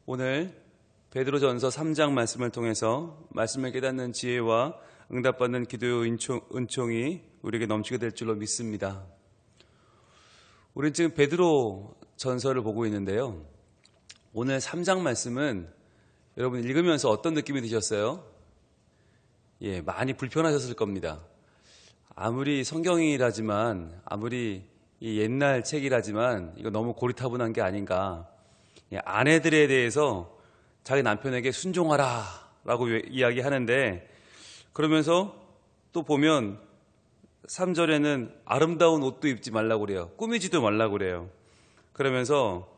오늘 베드로전서 3장 말씀을 통해서 말씀을 깨닫는 지혜와 응답받는 기도의 은총이 우리에게 넘치게 될 줄로 믿습니다. 우리는 지금 베드로전서를 보고 있는데요. 오늘 3장 말씀은 여러분 읽으면서 어떤 느낌이 드셨어요? 많이 불편하셨을 겁니다. 아무리 성경이라지만, 아무리 이 옛날 책이라지만 이거 너무 고리타분한 게 아닌가. 아내들에 대해서 자기 남편에게 순종하라 라고 이야기하는데, 그러면서 또 보면 3절에는 아름다운 옷도 입지 말라고 그래요. 꾸미지도 말라고 그래요. 그러면서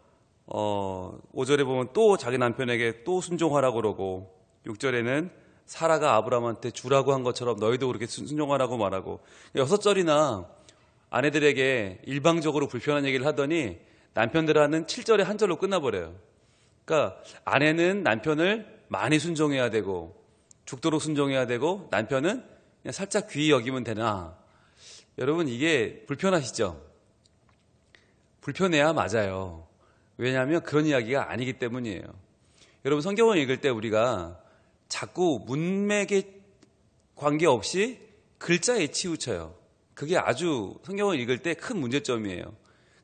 5절에 보면 또 자기 남편에게 또 순종하라고 그러고, 6절에는 사라가 아브라함한테 주라고 한 것처럼 너희도 그렇게 순종하라고 말하고, 6절이나 아내들에게 일방적으로 불편한 얘기를 하더니 남편들하는 7절에 한 절로 끝나버려요. 그러니까 아내는 남편을 많이 순종해야 되고 죽도록 순종해야 되고, 남편은 그냥 살짝 귀히 여기면 되나. 여러분, 이게 불편하시죠? 불편해야 맞아요. 왜냐하면 그런 이야기가 아니기 때문이에요. 여러분, 성경을 읽을 때 우리가 자꾸 문맥에 관계없이 글자에 치우쳐요. 그게 아주 성경을 읽을 때 큰 문제점이에요.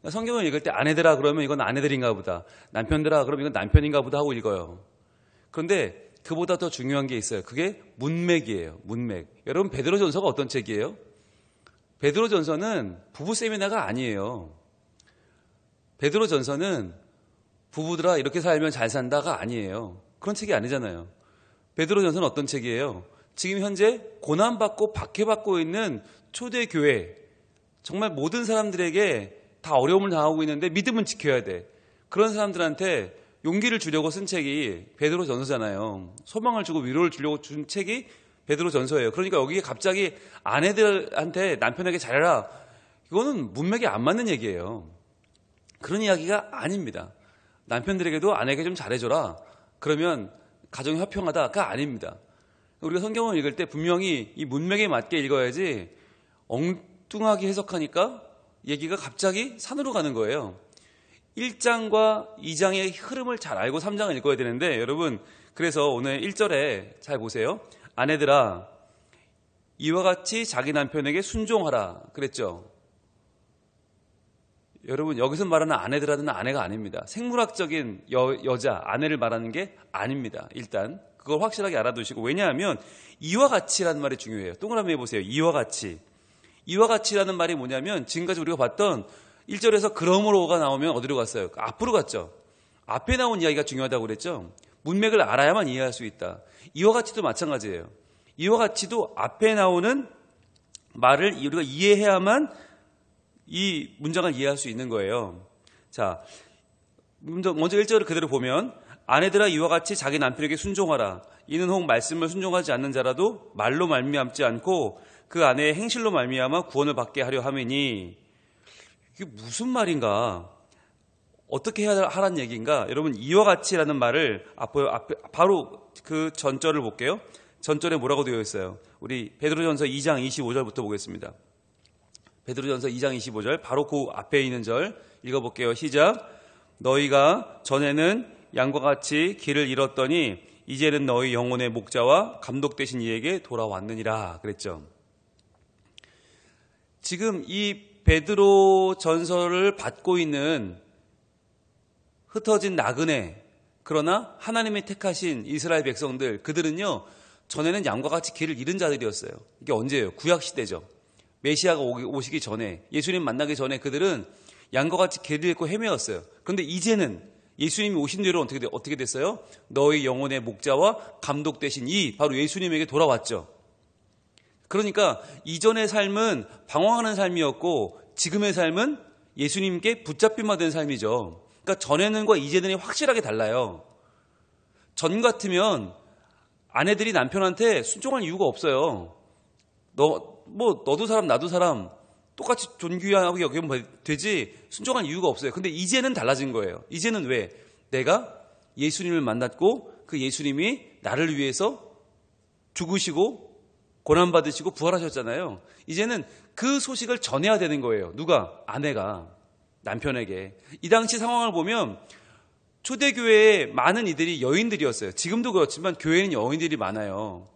성경을 읽을 때 아내들아 그러면 이건 아내들인가 보다, 남편들아 그러면 이건 남편인가 보다 하고 읽어요. 그런데 그보다 더 중요한 게 있어요. 그게 문맥이에요. 문맥. 여러분, 베드로전서가 어떤 책이에요? 베드로전서는 부부 세미나가 아니에요. 베드로전서는 부부들아 이렇게 살면 잘 산다가 아니에요. 그런 책이 아니잖아요. 베드로전서는 어떤 책이에요? 지금 현재 고난받고 박해받고 있는 초대교회, 정말 모든 사람들에게 다 어려움을 당하고 있는데 믿음은 지켜야 돼. 그런 사람들한테 용기를 주려고 쓴 책이 베드로전서잖아요. 소망을 주고 위로를 주려고 준 책이 베드로전서예요. 그러니까 여기에 갑자기 아내들한테 남편에게 잘해라, 이거는 문맥에 안 맞는 얘기예요. 그런 이야기가 아닙니다. 남편들에게도 아내에게 좀 잘해줘라, 그러면 가정이 화평하다가 아닙니다. 우리가 성경을 읽을 때 분명히 이 문맥에 맞게 읽어야지 엉뚱하게 해석하니까 얘기가 갑자기 산으로 가는 거예요. 1장과 2장의 흐름을 잘 알고 3장을 읽어야 되는데, 여러분, 그래서 오늘 1절에 잘 보세요. 아내들아 이와 같이 자기 남편에게 순종하라 그랬죠. 여러분, 여기서 말하는 아내들하는 아내가 아닙니다. 생물학적인 여자, 아내를 말하는 게 아닙니다. 일단 그걸 확실하게 알아두시고, 왜냐하면 이와 같이라는 말이 중요해요. 동그라미 해보세요. 이와 같이. 이와 같이라는 말이 뭐냐면, 지금까지 우리가 봤던 1절에서 그러므로가 나오면 어디로 갔어요? 앞으로 갔죠. 앞에 나온 이야기가 중요하다고 그랬죠. 문맥을 알아야만 이해할 수 있다. 이와 같이도 마찬가지예요. 이와 같이도 앞에 나오는 말을 우리가 이해해야만 이 문장을 이해할 수 있는 거예요. 자, 먼저 1절을 그대로 보면, 아내들아 이와 같이 자기 남편에게 순종하라. 이는 혹 말씀을 순종하지 않는 자라도 말로 말미암지 않고 그 아내의 행실로 말미암아 구원을 받게 하려 함이니. 이게 무슨 말인가? 어떻게 해야 하라는 얘기인가? 여러분, 이와 같이라는 말을 앞에 바로 그 전절을 볼게요. 전절에 뭐라고 되어 있어요? 우리 베드로전서 2장 25절부터 보겠습니다. 베드로전서 2장 25절, 바로 그 앞에 있는 절 읽어볼게요. 시작. 너희가 전에는 양과 같이 길을 잃었더니 이제는 너희 영혼의 목자와 감독되신 이에게 돌아왔느니라 그랬죠. 지금 이 베드로 전서를 받고 있는 흩어진 나그네, 그러나 하나님이 택하신 이스라엘 백성들, 그들은요 전에는 양과 같이 길을 잃은 자들이었어요. 이게 언제예요? 구약시대죠. 메시아가 오시기 전에, 예수님 만나기 전에 그들은 양과 같이 길을 잃고 헤매었어요. 그런데 이제는 예수님이 오신 뒤로 어떻게 됐어요? 너희 영혼의 목자와 감독되신 이 바로 예수님에게 돌아왔죠. 그러니까 이전의 삶은 방황하는 삶이었고, 지금의 삶은 예수님께 붙잡힘 받은 삶이죠. 그러니까 전에는과 이제는이 확실하게 달라요. 전 같으면 아내들이 남편한테 순종할 이유가 없어요. 너도 사람 나도 사람 똑같이 존귀하게 여기면 되지 순종할 이유가 없어요. 근데 이제는 달라진 거예요. 이제는 왜? 내가 예수님을 만났고 그 예수님이 나를 위해서 죽으시고 고난받으시고 부활하셨잖아요. 이제는 그 소식을 전해야 되는 거예요. 누가? 아내가 남편에게. 이 당시 상황을 보면 초대교회에 많은 이들이 여인들이었어요. 지금도 그렇지만 교회는 여인들이 많아요.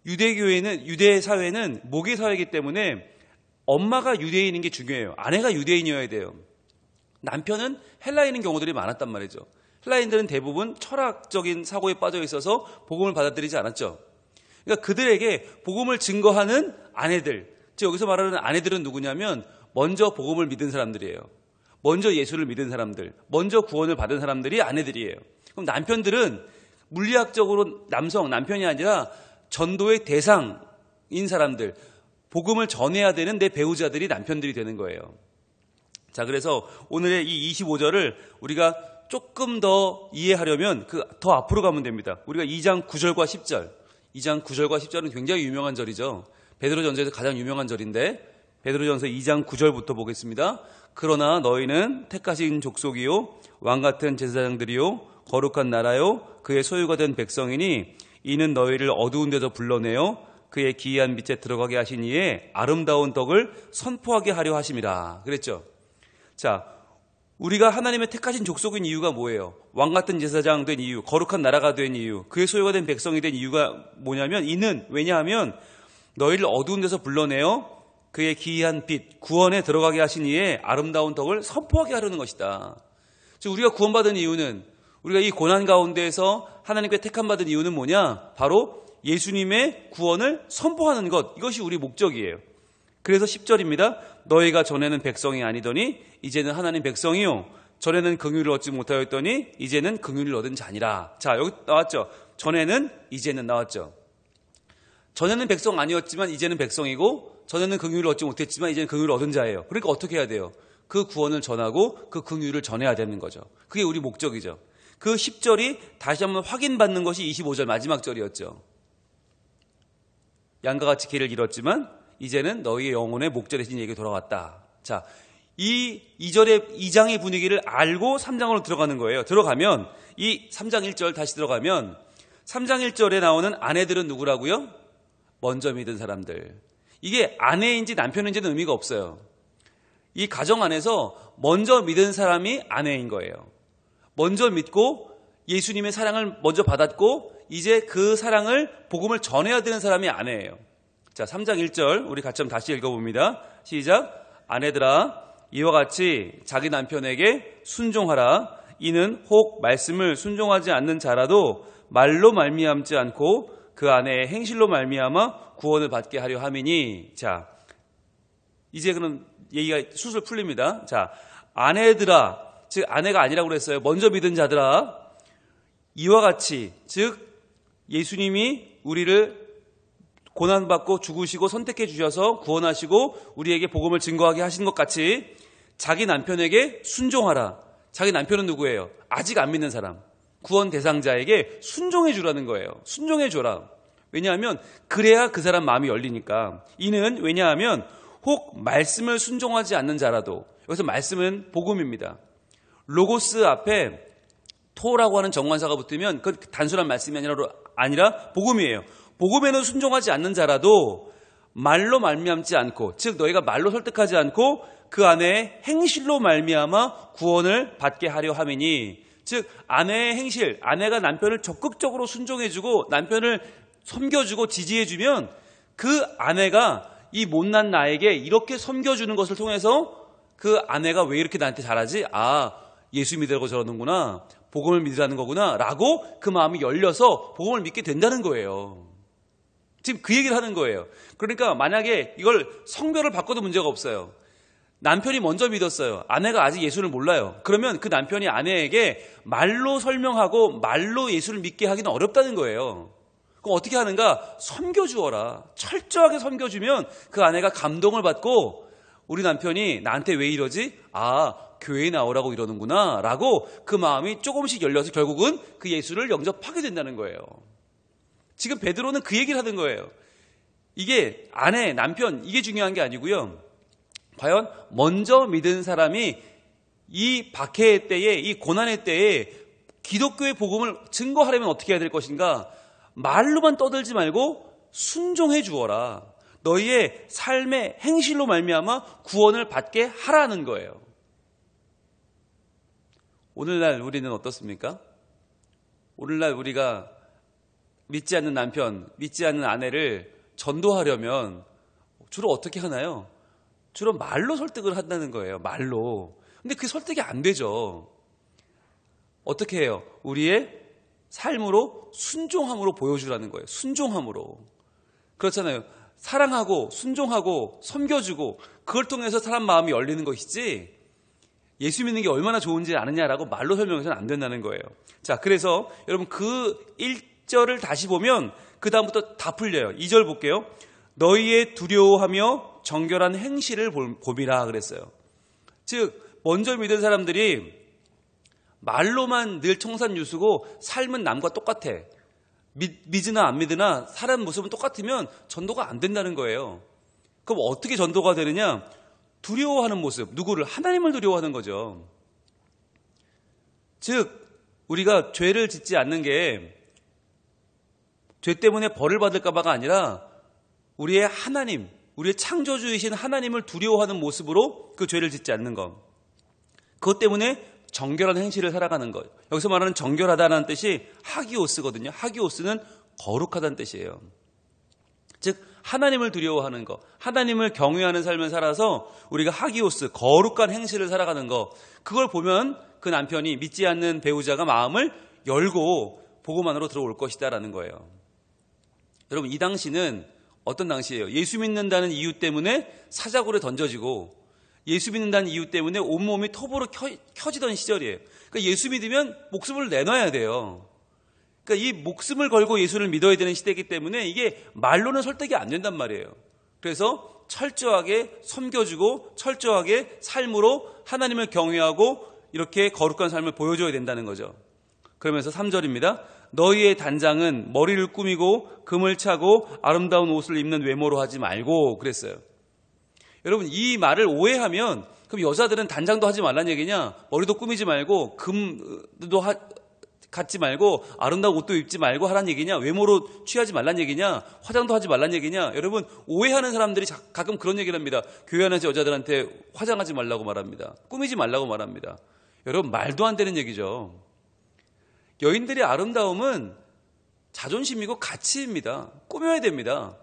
유대 사회는 모계 사회이기 때문에 엄마가 유대인인 게 중요해요. 아내가 유대인이어야 돼요. 남편은 헬라인인 경우들이 많았단 말이죠. 헬라인들은 대부분 철학적인 사고에 빠져 있어서 복음을 받아들이지 않았죠. 그러니까 그들에게 복음을 증거하는 아내들, 즉 여기서 말하는 아내들은 누구냐면 먼저 복음을 믿은 사람들이에요. 먼저 예수를 믿은 사람들, 먼저 구원을 받은 사람들이 아내들이에요. 그럼 남편들은 물리학적으로 남편이 아니라 전도의 대상인 사람들, 복음을 전해야 되는 내 배우자들이 남편들이 되는 거예요. 자, 그래서 오늘의 이 25절을 우리가 조금 더 이해하려면 더 앞으로 가면 됩니다. 우리가 2장 9절과 10절, 2장 9절과 10절은 굉장히 유명한 절이죠. 베드로전서에서 가장 유명한 절인데 베드로전서 2장 9절부터 보겠습니다. 그러나 너희는 택하신 족속이요 왕같은 제사장들이요 거룩한 나라요 그의 소유가 된 백성이니 이는 너희를 어두운 데서 불러내어 그의 기이한 빛에 들어가게 하신 이에 아름다운 덕을 선포하게 하려 하심이라 그랬죠. 자, 우리가 하나님의 택하신 족속인 이유가 뭐예요? 왕같은 제사장 된 이유, 거룩한 나라가 된 이유, 그의 소유가 된 백성이 된 이유가 뭐냐면 왜냐하면 너희를 어두운 데서 불러내어 그의 기이한 빛, 구원에 들어가게 하신 이에 아름다운 덕을 선포하게 하려는 것이다. 즉 우리가 구원받은 이유는, 우리가 이 고난 가운데에서 하나님께 택함받은 이유는 뭐냐? 바로 예수님의 구원을 선포하는 것, 이것이 우리 목적이에요. 그래서 10절입니다. 너희가 전에는 백성이 아니더니 이제는 하나님 백성이요 전에는 긍휼을 얻지 못하였더니 이제는 긍휼을 얻은 자니라. 자, 여기 나왔죠. 전에는, 이제는 나왔죠. 전에는 백성 아니었지만 이제는 백성이고, 전에는 긍휼을 얻지 못했지만 이제는 긍휼을 얻은 자예요. 그러니까 어떻게 해야 돼요? 그 구원을 전하고 그 긍휼을 전해야 되는 거죠. 그게 우리 목적이죠. 그 10절이 다시 한번 확인받는 것이 25절 마지막 절이었죠. 양과 같이 길을 잃었지만 이제는 너희의 영혼의 목전에 진 얘기가 돌아왔다. 자, 이 2장의 분위기를 알고 3장으로 들어가는 거예요. 들어가면 이 3장 1절 다시 들어가면 3장 1절에 나오는 아내들은 누구라고요? 먼저 믿은 사람들. 이게 아내인지 남편인지는 의미가 없어요. 이 가정 안에서 먼저 믿은 사람이 아내인 거예요. 먼저 믿고 예수님의 사랑을 먼저 받았고 이제 그 사랑을 복음을 전해야 되는 사람이 아내예요. 자, 3장 1절 우리 같이 한번 다시 읽어봅니다. 시작. 아내들아 이와 같이 자기 남편에게 순종하라. 이는 혹 말씀을 순종하지 않는 자라도 말로 말미암지 않고 그 아내의 행실로 말미암아 구원을 받게 하려 함이니. 자, 이제 그럼 얘기가 술술 풀립니다. 자, 아내들아, 즉 아내가 아니라고 그랬어요. 먼저 믿은 자들아, 이와 같이, 즉 예수님이 우리를 고난받고 죽으시고 선택해 주셔서 구원하시고 우리에게 복음을 증거하게 하신 것 같이 자기 남편에게 순종하라. 자기 남편은 누구예요? 아직 안 믿는 사람, 구원 대상자에게 순종해 주라는 거예요. 순종해 줘라. 왜냐하면 그래야 그 사람 마음이 열리니까. 이는 왜냐하면 혹 말씀을 순종하지 않는 자라도, 여기서 말씀은 복음입니다. 로고스 앞에 토라고 하는 정관사가 붙으면 그 단순한 말씀이 아니라 복음이에요. 복음에는 순종하지 않는 자라도 말로 말미암지 않고, 즉 너희가 말로 설득하지 않고 그 안에 행실로 말미암아 구원을 받게 하려 함이니. 즉 아내의 행실, 아내가 남편을 적극적으로 순종해주고 남편을 섬겨주고 지지해주면 그 아내가 이 못난 나에게 이렇게 섬겨주는 것을 통해서 그 아내가 왜 이렇게 나한테 잘하지? 아, 예수 믿으라고 저러는구나, 복음을 믿으라는 거구나 라고 그 마음이 열려서 복음을 믿게 된다는 거예요. 지금 그 얘기를 하는 거예요. 그러니까 만약에 이걸 성별을 바꿔도 문제가 없어요. 남편이 먼저 믿었어요. 아내가 아직 예수를 몰라요. 그러면 그 남편이 아내에게 말로 설명하고 말로 예수를 믿게 하기는 어렵다는 거예요. 그럼 어떻게 하는가? 섬겨주어라. 철저하게 섬겨주면 그 아내가 감동을 받고 우리 남편이 나한테 왜 이러지? 아, 교회에 나오라고 이러는구나 라고 그 마음이 조금씩 열려서 결국은 그 예수를 영접하게 된다는 거예요. 지금 베드로는 그 얘기를 하는 거예요. 이게 아내, 남편, 이게 중요한 게 아니고요. 과연 먼저 믿은 사람이 이 박해의 때에, 이 고난의 때에 기독교의 복음을 증거하려면 어떻게 해야 될 것인가? 말로만 떠들지 말고 순종해 주어라. 너희의 삶의 행실로 말미암아 구원을 받게 하라는 거예요. 오늘날 우리는 어떻습니까? 오늘날 우리가 믿지 않는 남편, 믿지 않는 아내를 전도하려면 주로 어떻게 하나요? 주로 말로 설득을 한다는 거예요. 말로. 근데 그 설득이 안 되죠. 어떻게 해요? 우리의 삶으로 순종함으로 보여주라는 거예요. 순종함으로. 그렇잖아요. 사랑하고 순종하고 섬겨주고 그걸 통해서 사람 마음이 열리는 것이지 예수 믿는 게 얼마나 좋은지 아느냐라고 말로 설명해서는 안 된다는 거예요. 자, 그래서 여러분 그 1절을 다시 보면 그 다음부터 다 풀려요. 2절 볼게요. 너희의 두려워하며 정결한 행실을 봄이라 그랬어요. 즉 먼저 믿은 사람들이 말로만 늘 청산유수고 삶은 남과 똑같아. 믿으나 안 믿으나 사람 모습은 똑같으면 전도가 안 된다는 거예요. 그럼 어떻게 전도가 되느냐? 두려워하는 모습. 누구를? 하나님을 두려워하는 거죠. 즉 우리가 죄를 짓지 않는 게 죄 때문에 벌을 받을까 봐가 아니라 우리의 하나님, 우리의 창조주이신 하나님을 두려워하는 모습으로 그 죄를 짓지 않는 것. 그것 때문에 정결한 행실을 살아가는 것. 여기서 말하는 정결하다는 뜻이 하기오스거든요. 하기오스는 거룩하다는 뜻이에요. 즉 하나님을 두려워하는 것, 하나님을 경외하는 삶을 살아서 우리가 하기오스, 거룩한 행실을 살아가는 것. 그걸 보면 그 남편이 믿지 않는 배우자가 마음을 열고 복음 안으로 들어올 것이다라는 거예요. 여러분 이 당시는 어떤 당시예요? 예수 믿는다는 이유 때문에 사자굴에 던져지고 예수 믿는다는 이유 때문에 온몸이 톱으로 켜지던 시절이에요. 그러니까 예수 믿으면 목숨을 내놔야 돼요. 그러니까 이 목숨을 걸고 예수를 믿어야 되는 시대이기 때문에 이게 말로는 설득이 안 된단 말이에요. 그래서 철저하게 섬겨주고 철저하게 삶으로 하나님을 경외하고 이렇게 거룩한 삶을 보여줘야 된다는 거죠. 그러면서 3절입니다. 너희의 단장은 머리를 꾸미고 금을 차고 아름다운 옷을 입는 외모로 하지 말고 그랬어요. 여러분 이 말을 오해하면 그럼 여자들은 단장도 하지 말란 얘기냐? 머리도 꾸미지 말고 금도 갖지 말고 아름다운 옷도 입지 말고 하란 얘기냐? 외모로 취하지 말란 얘기냐? 화장도 하지 말란 얘기냐? 여러분 오해하는 사람들이 가끔 그런 얘기를 합니다. 교회 안에서 여자들한테 화장하지 말라고 말합니다. 꾸미지 말라고 말합니다. 여러분 말도 안 되는 얘기죠. 여인들의 아름다움은 자존심이고 가치입니다. 꾸며야 됩니다.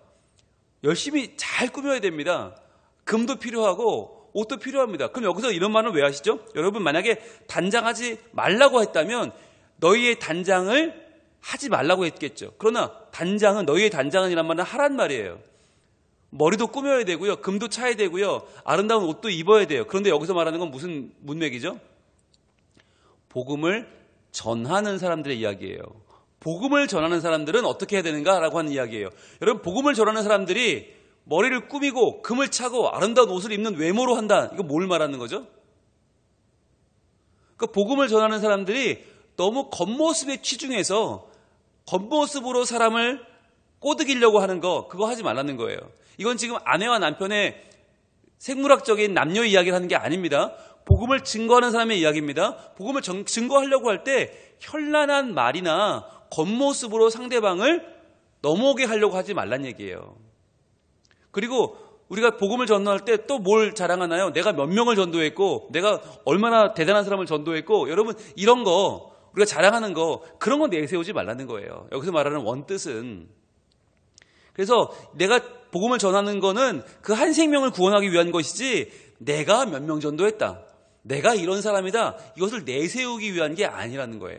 열심히 잘 꾸며야 됩니다. 금도 필요하고 옷도 필요합니다. 그럼 여기서 이런 말은 왜 하시죠? 여러분 만약에 단장하지 말라고 했다면 너희의 단장을 하지 말라고 했겠죠. 그러나 단장은 너희의 단장은이란 말은 하란 말이에요. 머리도 꾸며야 되고요. 금도 차야 되고요. 아름다운 옷도 입어야 돼요. 그런데 여기서 말하는 건 무슨 문맥이죠? 복음을 전하는 사람들의 이야기예요. 복음을 전하는 사람들은 어떻게 해야 되는가라고 하는 이야기예요. 여러분 복음을 전하는 사람들이 머리를 꾸미고 금을 차고 아름다운 옷을 입는 외모로 한다. 이거 뭘 말하는 거죠? 그러니까 복음을 전하는 사람들이 너무 겉모습에 치중해서 겉모습으로 사람을 꼬드기려고 하는 거 그거 하지 말라는 거예요. 이건 지금 아내와 남편의 생물학적인 남녀 이야기를 하는 게 아닙니다. 복음을 증거하는 사람의 이야기입니다. 복음을 증거하려고 할 때 현란한 말이나 겉모습으로 상대방을 넘어오게 하려고 하지 말란 얘기예요. 그리고 우리가 복음을 전도할 때 또 뭘 자랑하나요? 내가 몇 명을 전도했고 내가 얼마나 대단한 사람을 전도했고 여러분 이런 거 우리가 자랑하는 거 그런 거 내세우지 말라는 거예요. 여기서 말하는 원뜻은 그래서 내가 복음을 전하는 거는 그 한 생명을 구원하기 위한 것이지 내가 몇 명 전도했다. 내가 이런 사람이다. 이것을 내세우기 위한 게 아니라는 거예요.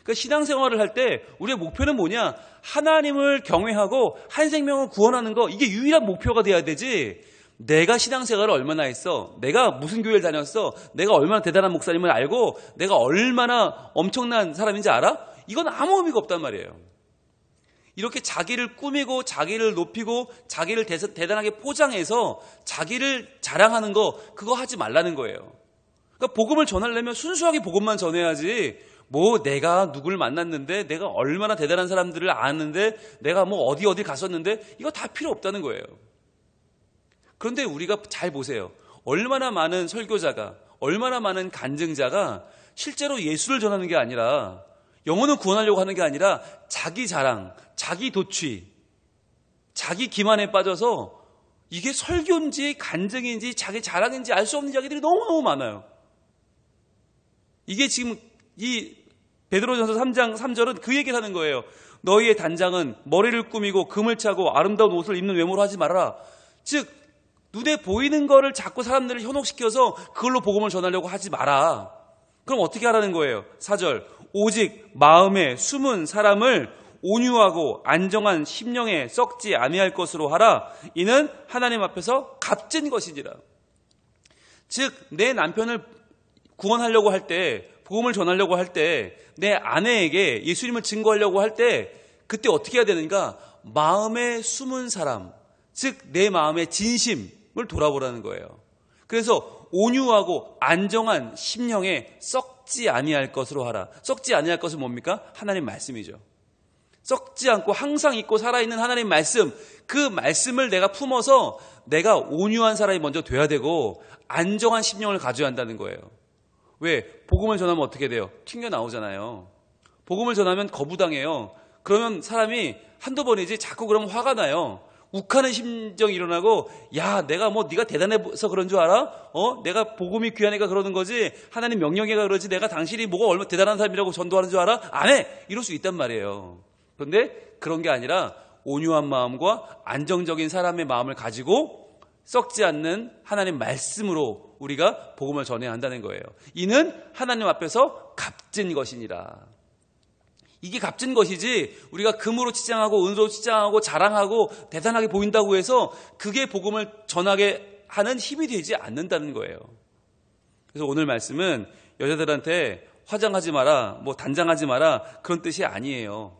그러니까 신앙생활을 할 때 우리의 목표는 뭐냐? 하나님을 경외하고 한 생명을 구원하는 거 이게 유일한 목표가 돼야 되지 내가 신앙생활을 얼마나 했어? 내가 무슨 교회를 다녔어? 내가 얼마나 대단한 목사님을 알고 내가 얼마나 엄청난 사람인지 알아? 이건 아무 의미가 없단 말이에요. 이렇게 자기를 꾸미고 자기를 높이고 자기를 대단하게 포장해서 자기를 자랑하는 거 그거 하지 말라는 거예요. 그러니까 복음을 전하려면 순수하게 복음만 전해야지 뭐 내가 누굴 만났는데 내가 얼마나 대단한 사람들을 아는데 내가 뭐 어디 갔었는데 이거 다 필요 없다는 거예요. 그런데 우리가 잘 보세요. 얼마나 많은 설교자가 얼마나 많은 간증자가 실제로 예수를 전하는 게 아니라 영혼을 구원하려고 하는 게 아니라 자기 자랑, 자기 도취, 자기 기만에 빠져서 이게 설교인지 간증인지 자기 자랑인지 알 수 없는 이야기들이 너무너무 많아요. 이게 지금 이 베드로전서 3장 3절은 그 얘기를 하는 거예요. 너희의 단장은 머리를 꾸미고 금을 차고 아름다운 옷을 입는 외모로 하지 말아라. 즉 눈에 보이는 거를 자꾸 사람들을 현혹시켜서 그걸로 복음을 전하려고 하지 마라. 그럼 어떻게 하라는 거예요? 4절 오직 마음에 숨은 사람을 온유하고 안정한 심령에 썩지 아니할 것으로 하라. 이는 하나님 앞에서 값진 것이니라. 즉 내 남편을 구원하려고 할 때, 복음을 전하려고 할 때, 내 아내에게 예수님을 증거하려고 할 때 그때 어떻게 해야 되는가? 마음에 숨은 사람, 즉 내 마음의 진심을 돌아보라는 거예요. 그래서 온유하고 안정한 심령에 썩지 아니할 것으로 하라. 썩지 아니할 것은 뭡니까? 하나님 말씀이죠. 썩지 않고 항상 있고 살아있는 하나님 말씀, 그 말씀을 내가 품어서 내가 온유한 사람이 먼저 돼야 되고 안정한 심령을 가져야 한다는 거예요. 왜? 복음을 전하면 어떻게 돼요? 튕겨나오잖아요. 복음을 전하면 거부당해요. 그러면 사람이 한두 번이지 자꾸 그러면 화가 나요. 욱하는 심정이 일어나고, 야, 내가 뭐 네가 대단해서 그런 줄 알아? 내가 복음이 귀하니까 그러는 거지, 하나님 명령이가 그러지, 내가 당신이 뭐가 얼마나 대단한 사람이라고 전도하는 줄 알아? 안 해! 이럴 수 있단 말이에요. 그런데 그런 게 아니라 온유한 마음과 안정적인 사람의 마음을 가지고 썩지 않는 하나님 말씀으로 우리가 복음을 전해야 한다는 거예요. 이는 하나님 앞에서 값진 것이니라. 이게 값진 것이지 우리가 금으로 치장하고 은으로 치장하고 자랑하고 대단하게 보인다고 해서 그게 복음을 전하게 하는 힘이 되지 않는다는 거예요. 그래서 오늘 말씀은 여자들한테 화장하지 마라, 뭐 단장하지 마라, 그런 뜻이 아니에요.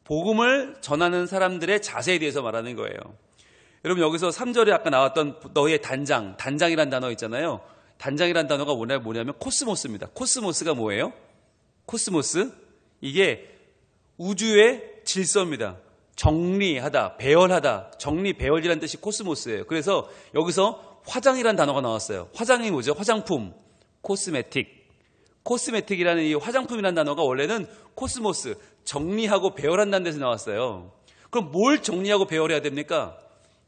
복음을 전하는 사람들의 자세에 대해서 말하는 거예요. 여러분 여기서 3절에 아까 나왔던 너희의 단장이란 단어 있잖아요. 단장이란 단어가 뭐냐면 코스모스입니다. 코스모스가 뭐예요? 코스모스? 이게 우주의 질서입니다. 정리하다, 배열하다, 정리, 배열이라는 뜻이 코스모스예요. 그래서 여기서 화장이란 단어가 나왔어요. 화장이 뭐죠? 화장품, 코스메틱. 코스메틱이라는 이 화장품이라는 단어가 원래는 코스모스, 정리하고 배열한다는 데서 나왔어요. 그럼 뭘 정리하고 배열해야 됩니까?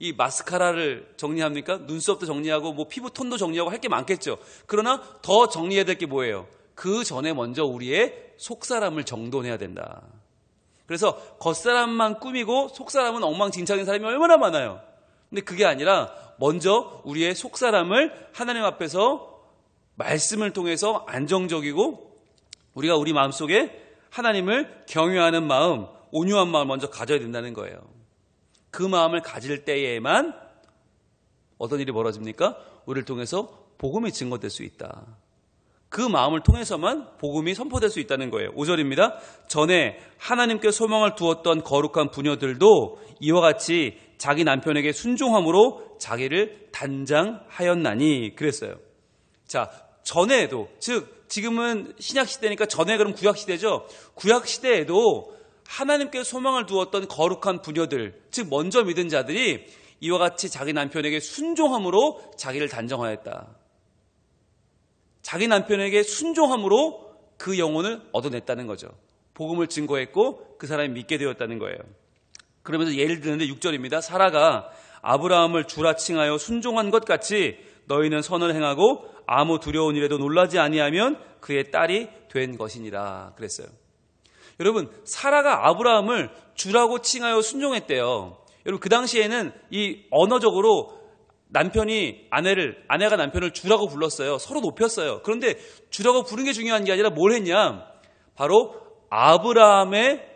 이 마스카라를 정리합니까? 눈썹도 정리하고 뭐 피부 톤도 정리하고 할 게 많겠죠. 그러나 더 정리해야 될 게 뭐예요? 그 전에 먼저 우리의 속사람을 정돈해야 된다. 그래서 겉사람만 꾸미고 속사람은 엉망진창인 사람이 얼마나 많아요. 근데 그게 아니라 먼저 우리의 속사람을 하나님 앞에서 말씀을 통해서 안정적이고 우리가 우리 마음속에 하나님을 경외하는 마음, 온유한 마음을 먼저 가져야 된다는 거예요. 그 마음을 가질 때에만 어떤 일이 벌어집니까? 우리를 통해서 복음이 증거될 수 있다. 그 마음을 통해서만 복음이 선포될 수 있다는 거예요. 5절입니다. 전에 하나님께 소망을 두었던 거룩한 부녀들도 이와 같이 자기 남편에게 순종함으로 자기를 단장하였나니 그랬어요. 자, 전에도, 즉 지금은 신약시대니까 전에 그럼 구약시대죠. 구약시대에도 하나님께 소망을 두었던 거룩한 부녀들, 즉 먼저 믿은 자들이 이와 같이 자기 남편에게 순종함으로 자기를 단정하였다. 자기 남편에게 순종함으로 그 영혼을 얻어냈다는 거죠. 복음을 증거했고 그 사람이 믿게 되었다는 거예요. 그러면서 예를 드는데 6절입니다. 사라가 아브라함을 주라 칭하여 순종한 것 같이 너희는 선을 행하고 아무 두려운 일에도 놀라지 아니하면 그의 딸이 된 것이니라 그랬어요. 여러분, 사라가 아브라함을 주라고 칭하여 순종했대요. 여러분, 그 당시에는 이 언어적으로 아내가 남편을 주라고 불렀어요. 서로 높였어요. 그런데 주라고 부르는 게 중요한 게 아니라 뭘 했냐? 바로 아브라함의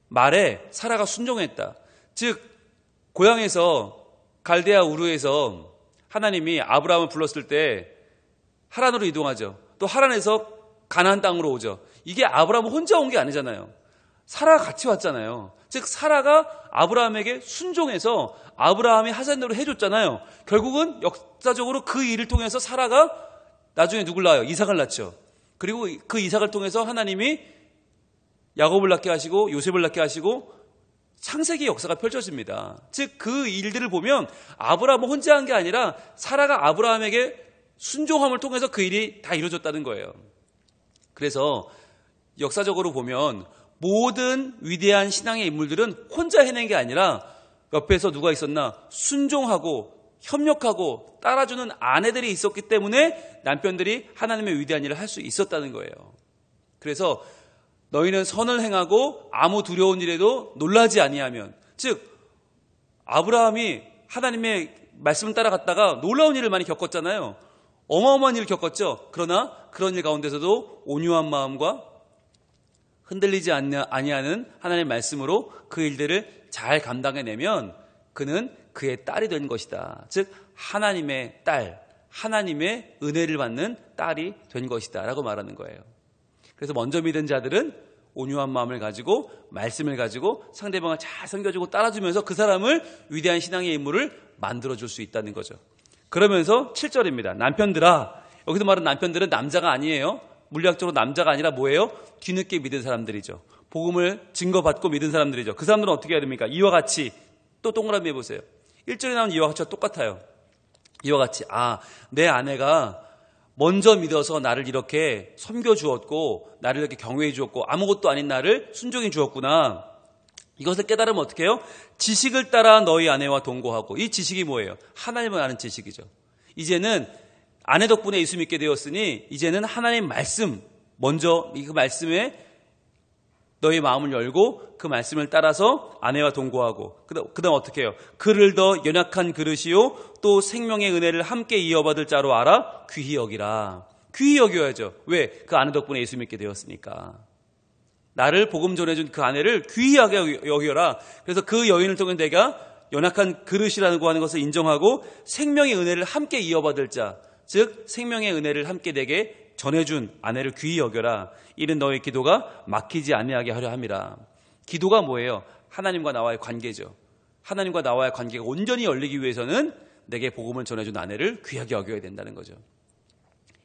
말에 사라가 순종했다. 즉, 고향에서 갈대아 우르에서 하나님이 아브라함을 불렀을 때 하란으로 이동하죠. 또 하란에서 가나안 땅으로 오죠. 이게 아브라함 혼자 온 게 아니잖아요. 사라가 같이 왔잖아요. 즉 사라가 아브라함에게 순종해서 아브라함이 하자는 대로 해줬잖아요. 결국은 역사적으로 그 일을 통해서 사라가 나중에 누굴 낳아요? 이삭을 낳죠. 그리고 그 이삭을 통해서 하나님이 야곱을 낳게 하시고 요셉을 낳게 하시고 창세기 역사가 펼쳐집니다. 즉 그 일들을 보면 아브라함은 혼자 한 게 아니라 사라가 아브라함에게 순종함을 통해서 그 일이 다 이루어졌다는 거예요. 그래서 역사적으로 보면 모든 위대한 신앙의 인물들은 혼자 해낸 게 아니라 옆에서 누가 있었나? 순종하고 협력하고 따라주는 아내들이 있었기 때문에 남편들이 하나님의 위대한 일을 할 수 있었다는 거예요. 그래서 너희는 선을 행하고 아무 두려운 일에도 놀라지 아니하면, 즉 아브라함이 하나님의 말씀을 따라갔다가 놀라운 일을 많이 겪었잖아요. 어마어마한 일을 겪었죠. 그러나 그런 일 가운데서도 온유한 마음과 흔들리지 아니하는 하나님의 말씀으로 그 일들을 잘 감당해내면 그는 그의 딸이 된 것이다. 즉 하나님의 딸, 하나님의 은혜를 받는 딸이 된 것이다 라고 말하는 거예요. 그래서 먼저 믿은 자들은 온유한 마음을 가지고 말씀을 가지고 상대방을 잘 섬겨주고 따라주면서 그 사람을 위대한 신앙의 인물을 만들어줄 수 있다는 거죠. 그러면서 7절입니다. 남편들아, 여기서 말하는 남편들은 남자가 아니에요. 물리학적으로 남자가 아니라 뭐예요? 뒤늦게 믿은 사람들이죠. 복음을 증거받고 믿은 사람들이죠. 그 사람들은 어떻게 해야 됩니까? 이와 같이, 또 동그라미 해보세요. 1절에 나오는 이와 같이와 똑같아요. 이와 같이, 내 아내가 먼저 믿어서 나를 이렇게 섬겨주었고 나를 이렇게 경외해 주었고 아무것도 아닌 나를 순종해 주었구나. 이것을 깨달으면 어떻게 해요? 지식을 따라 너희 아내와 동거하고. 이 지식이 뭐예요? 하나님을 아는 지식이죠. 이제는 아내 덕분에 예수 믿게 되었으니 이제는 하나님 말씀, 먼저 그 말씀에 너희 마음을 열고 그 말씀을 따라서 아내와 동거하고, 그 다음 어떻게 해요? 그를 더 연약한 그릇이요 또 생명의 은혜를 함께 이어받을 자로 알아 귀히 여기라. 귀히 여겨야죠. 왜? 그 아내 덕분에 예수 믿게 되었으니까. 나를 복음 전해준 그 아내를 귀하게 여겨라. 그래서 그 여인을 통해 내가 연약한 그릇이라고 하는 것을 인정하고 생명의 은혜를 함께 이어받을 자, 즉 생명의 은혜를 함께 내게 전해준 아내를 귀히 여겨라. 이는 너의 기도가 막히지 아니하게 하려 함이라. 기도가 뭐예요? 하나님과 나와의 관계죠. 하나님과 나와의 관계가 온전히 열리기 위해서는 내게 복음을 전해준 아내를 귀하게 여겨야 된다는 거죠.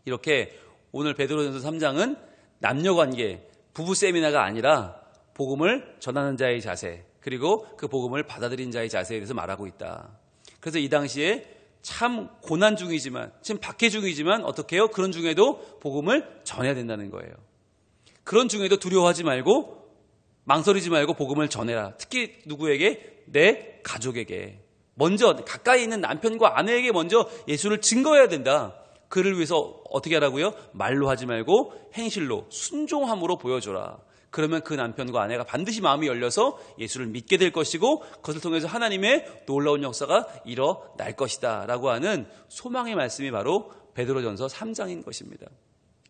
이렇게 오늘 베드로전서 3장은 남녀관계, 부부 세미나가 아니라 복음을 전하는 자의 자세, 그리고 그 복음을 받아들인 자의 자세에 대해서 말하고 있다. 그래서 이 당시에 참 고난 중이지만, 지금 박해 중이지만 어떻게 해요? 그런 중에도 복음을 전해야 된다는 거예요. 그런 중에도 두려워하지 말고 망설이지 말고 복음을 전해라. 특히 누구에게? 내 가족에게. 먼저 가까이 있는 남편과 아내에게 먼저 예수를 증거해야 된다. 그를 위해서 어떻게 하라고요? 말로 하지 말고 행실로, 순종함으로 보여줘라. 그러면 그 남편과 아내가 반드시 마음이 열려서 예수를 믿게 될 것이고 그것을 통해서 하나님의 놀라운 역사가 일어날 것이다 라고 하는 소망의 말씀이 바로 베드로전서 3장인 것입니다.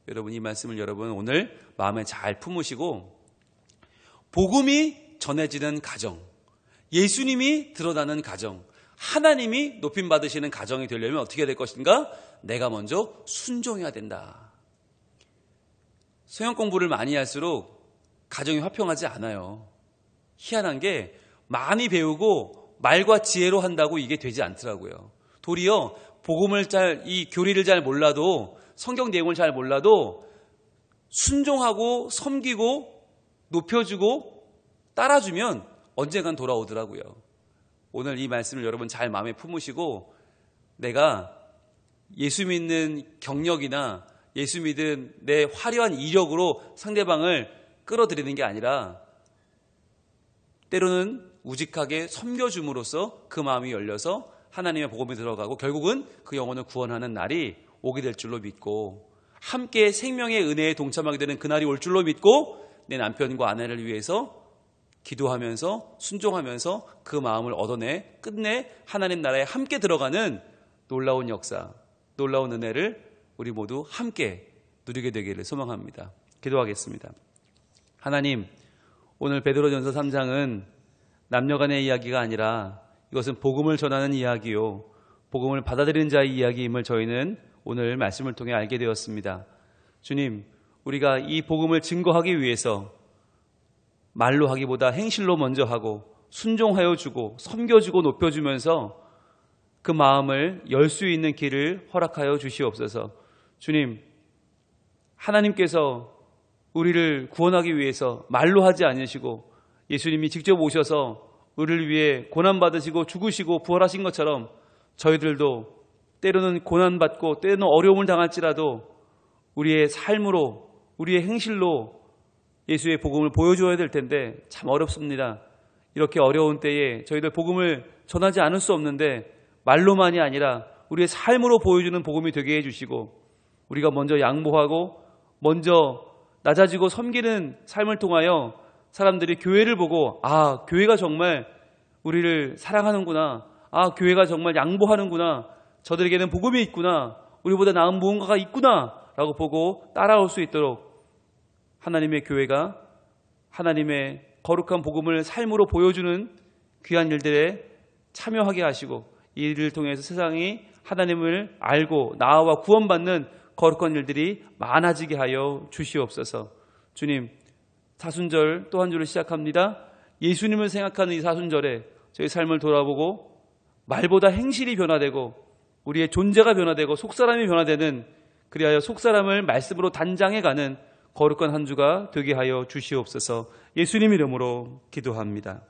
여러분, 이 말씀을 여러분 오늘 마음에 잘 품으시고 복음이 전해지는 가정, 예수님이 드러나는 가정, 하나님이 높임 받으시는 가정이 되려면 어떻게 해야 될 것인가? 내가 먼저 순종해야 된다. 성경 공부를 많이 할수록 가정이 화평하지 않아요. 희한한 게 많이 배우고 말과 지혜로 한다고 이게 되지 않더라고요. 도리어 복음을 이 교리를 잘 몰라도, 성경 내용을 잘 몰라도 순종하고 섬기고 높여주고 따라주면 언젠간 돌아오더라고요. 오늘 이 말씀을 여러분 잘 마음에 품으시고 내가 예수 믿는 경력이나 예수 믿은 내 화려한 이력으로 상대방을 끌어들이는 게 아니라 때로는 우직하게 섬겨줌으로써 그 마음이 열려서 하나님의 복음이 들어가고 결국은 그 영혼을 구원하는 날이 오게 될 줄로 믿고 함께 생명의 은혜에 동참하게 되는 그날이 올 줄로 믿고 내 남편과 아내를 위해서 기도하면서 순종하면서 그 마음을 얻어내 끝내 하나님 나라에 함께 들어가는 놀라운 역사, 놀라운 은혜를 우리 모두 함께 누리게 되기를 소망합니다. 기도하겠습니다. 하나님, 오늘 베드로전서 3장은 남녀간의 이야기가 아니라 이것은 복음을 전하는 이야기요, 복음을 받아들이는 자의 이야기임을 저희는 오늘 말씀을 통해 알게 되었습니다. 주님, 우리가 이 복음을 증거하기 위해서 말로 하기보다 행실로 먼저 하고 순종하여 주고 섬겨주고 높여주면서 그 마음을 열 수 있는 길을 허락하여 주시옵소서. 주님, 하나님께서 우리를 구원하기 위해서 말로 하지 않으시고 예수님이 직접 오셔서 우리를 위해 고난받으시고 죽으시고 부활하신 것처럼 저희들도 때로는 고난받고 때로는 어려움을 당할지라도 우리의 삶으로, 우리의 행실로 예수의 복음을 보여줘야 될 텐데 참 어렵습니다. 이렇게 어려운 때에 저희들 복음을 전하지 않을 수 없는데 말로만이 아니라 우리의 삶으로 보여주는 복음이 되게 해주시고 우리가 먼저 양보하고 먼저 낮아지고 섬기는 삶을 통하여 사람들이 교회를 보고 교회가 정말 우리를 사랑하는구나. 교회가 정말 양보하는구나. 저들에게는 복음이 있구나. 우리보다 나은 무언가가 있구나 라고 보고 따라올 수 있도록 하나님의 교회가 하나님의 거룩한 복음을 삶으로 보여주는 귀한 일들에 참여하게 하시고 이 일을 통해서 세상이 하나님을 알고 나와 구원받는 거룩한 일들이 많아지게 하여 주시옵소서. 주님, 사순절 또 한 주를 시작합니다. 예수님을 생각하는 이 사순절에 저희 삶을 돌아보고 말보다 행실이 변화되고 우리의 존재가 변화되고 속사람이 변화되는 그리하여 속사람을 말씀으로 단장해가는 거룩한 한 주가 되게 하여 주시옵소서. 예수님 이름으로 기도합니다.